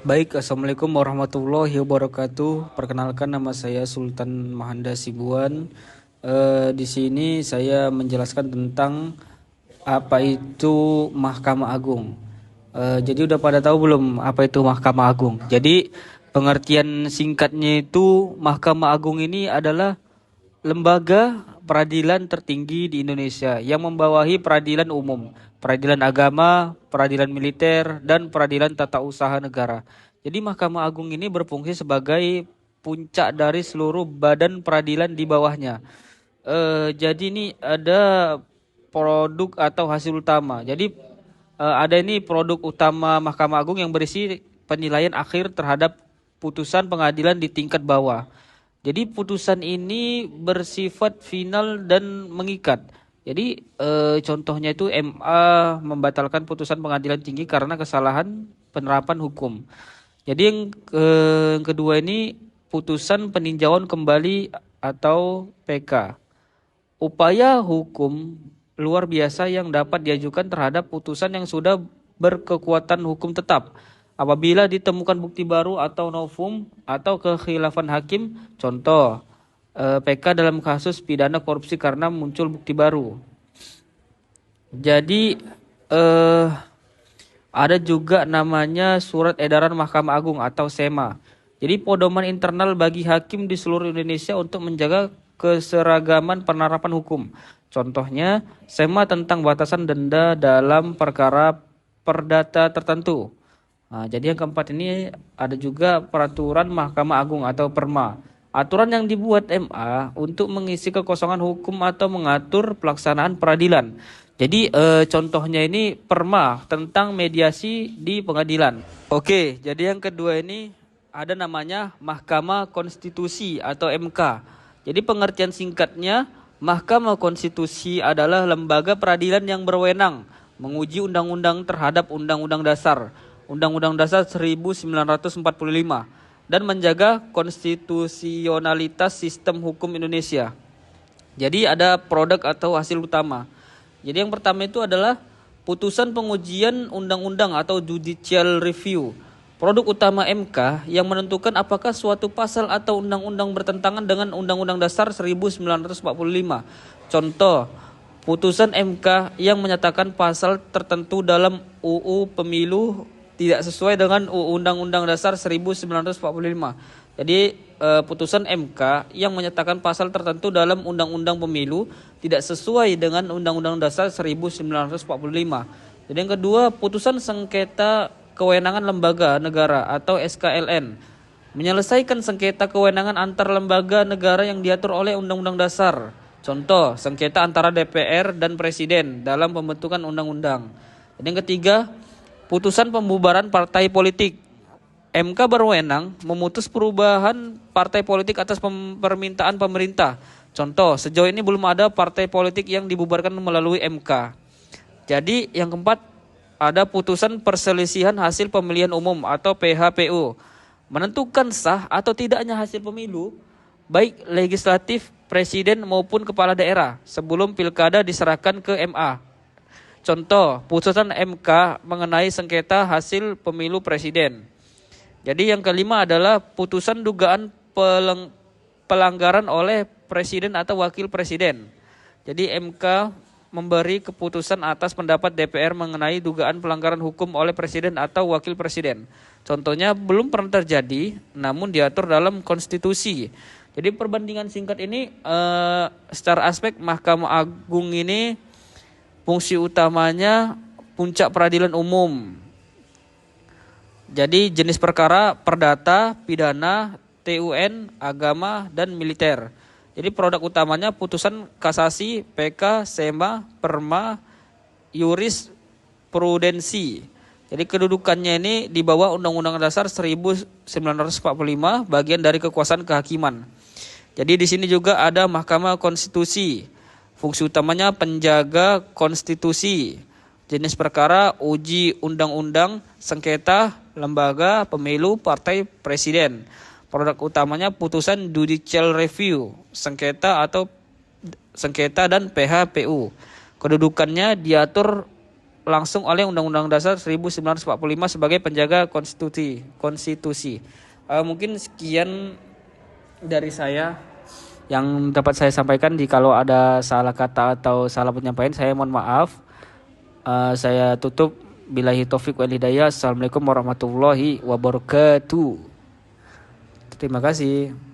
Baik, Assalamualaikum warahmatullahi wabarakatuh. Perkenalkan, nama saya Sultan Mahanda Sibuan. Di sini saya menjelaskan tentang apa itu Mahkamah Agung. Jadi udah pada tahu belum apa itu Mahkamah Agung? Jadi pengertian singkatnya itu Mahkamah Agung ini adalah lembaga peradilan tertinggi di Indonesia yang membawahi peradilan umum, peradilan agama, peradilan militer, dan peradilan tata usaha negara. Jadi Mahkamah Agung ini berfungsi sebagai puncak dari seluruh badan peradilan di bawahnya. Jadi ini ada produk atau hasil utama. Jadi ada ini produk utama Mahkamah Agung yang berisi penilaian akhir terhadap putusan pengadilan di tingkat bawah. Jadi putusan ini bersifat final dan mengikat. Jadi contohnya itu MA membatalkan putusan pengadilan tinggi karena kesalahan penerapan hukum. Jadi yang kedua ini putusan peninjauan kembali atau PK. Upaya hukum luar biasa yang dapat diajukan terhadap putusan yang sudah berkekuatan hukum tetap. Apabila ditemukan bukti baru atau novum atau kekhilafan hakim, contoh PK dalam kasus pidana korupsi karena muncul bukti baru. Jadi eh, ada juga namanya Surat Edaran Mahkamah Agung atau SEMA. Jadi pedoman internal bagi hakim di seluruh Indonesia untuk menjaga keseragaman penerapan hukum. Contohnya SEMA tentang batasan denda dalam perkara perdata tertentu. Nah, jadi yang keempat ini ada juga peraturan Mahkamah Agung atau Perma. Aturan yang dibuat MA untuk mengisi kekosongan hukum atau mengatur pelaksanaan peradilan. Jadi contohnya ini Perma tentang mediasi di pengadilan. Oke, jadi yang kedua ini ada namanya Mahkamah Konstitusi atau MK. Jadi pengertian singkatnya, Mahkamah Konstitusi adalah lembaga peradilan yang berwenang menguji undang-undang terhadap Undang-Undang Dasar, Undang-Undang Dasar 1945 dan menjaga konstitusionalitas sistem hukum Indonesia. Jadi ada produk atau hasil utama. Jadi yang pertama itu adalah putusan pengujian undang-undang atau judicial review. Produk utama MK yang menentukan apakah suatu pasal atau undang-undang bertentangan dengan Undang-Undang Dasar 1945. Contoh, putusan MK yang menyatakan pasal tertentu dalam UU Pemilu tidak sesuai dengan Undang-Undang Dasar 1945. Jadi putusan MK yang menyatakan pasal tertentu dalam Undang-Undang Pemilu tidak sesuai dengan Undang-Undang Dasar 1945. Jadi yang kedua, putusan sengketa kewenangan lembaga negara atau SKLN menyelesaikan sengketa kewenangan antar lembaga negara yang diatur oleh Undang-Undang Dasar. Contoh, sengketa antara DPR dan Presiden dalam pembentukan undang-undang. Dan yang ketiga, putusan pembubaran partai politik. MK berwenang memutus perubahan partai politik atas permintaan pemerintah. Contoh, sejauh ini belum ada partai politik yang dibubarkan melalui MK. Jadi yang keempat, ada putusan perselisihan hasil pemilihan umum atau PHPU. Menentukan sah atau tidaknya hasil pemilu, baik legislatif, presiden maupun kepala daerah sebelum pilkada diserahkan ke MA. Contoh, putusan MK mengenai sengketa hasil pemilu presiden. Jadi yang kelima adalah putusan dugaan pelanggaran oleh presiden atau wakil presiden. Jadi MK memberi keputusan atas pendapat DPR mengenai dugaan pelanggaran hukum oleh presiden atau wakil presiden. Contohnya belum pernah terjadi, namun diatur dalam konstitusi. Jadi perbandingan singkat ini secara aspek Mahkamah Agung ini fungsi utamanya puncak peradilan umum. Jadi jenis perkara perdata, pidana, TUN, agama, dan militer. Jadi produk utamanya putusan kasasi, PK, SEMA, PERMA, yuris prudensi. Jadi kedudukannya ini di bawah Undang-Undang Dasar 1945, bagian dari kekuasaan kehakiman. Jadi di sini juga ada Mahkamah Konstitusi. Fungsi utamanya penjaga konstitusi. Jenis perkara uji undang-undang, sengketa, lembaga, pemilu, partai, presiden. Produk utamanya putusan judicial review, sengketa dan PHPU. Kedudukannya diatur langsung oleh Undang-Undang Dasar 1945 sebagai penjaga konstitusi. Mungkin sekian dari saya yang dapat saya sampaikan. Kalau ada salah kata atau salah penyampaian, saya mohon maaf. Saya tutup. Billahi taufik wal hidayah. Assalamualaikum warahmatullahi wabarakatuh. Terima kasih.